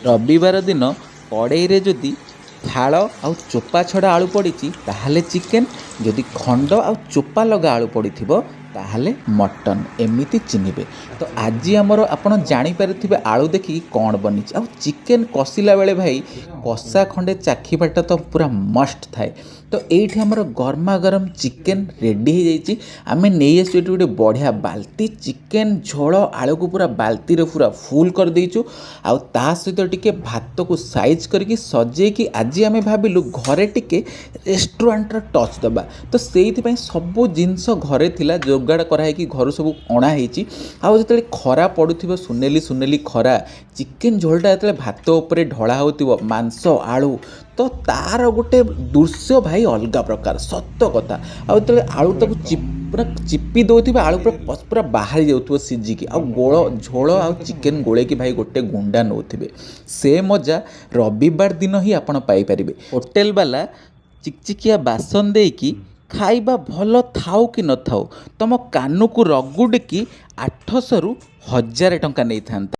रविवार दिन कड़े जदि फाड़ आउ चोपा छड़ा आलू पड़ी ताहले चिकेन, जदि खंड आउ चोपा लगा आलू पड़ी ताहले मटन एमिति चिन्हिबे। तो आज आमर आपण जानीपारे आलू देखिए कौन बनी आउ चिकेन कषिला बेले भाई कषा खंडे चाखीबाटा तो पूरा मस्ट थाए। तो ये आमर गरमा गरम चिकेन रेडी हो जाइए। आम नहीं आसु गोटे बढ़िया बाल्टी चिकेन झोल आलू को पूरा बाल्टी रे पूरा फुल कर देचु। आउ ता सहित टिके भात को साइज करके सजेकी आज आम भाविलु घरे टिके रेस्टोरेंट टच दबा। तो से सब जिनस घरे थिला जोगाड़ कराई घर सब अणाई। आउ जो खरा पड़ुथिबो सुनेली सुनेली खरा चिकेन झोलटा जो भात उपर ढला होतिबो मांस आलू तो तार गोटे दृश्य भाई अलग प्रकार सत कथा। आउ जो आलू तक पूरा चिपी दौथे आलू पूरा पूरा बाहरी जाऊँ सीझिकी आ गोल झोल आ चिकेन गोले कि भाई गोटे गुंडा नौथे से मजा रविवार दिन ही आपड़ पाइपर। होटेल वाला चिकचिकिया बासन देकी खाइबा भल थाउ कि न थाउ तुम कानू को रगुड़ की 800 ରୁ 1000 टंका नहीं था।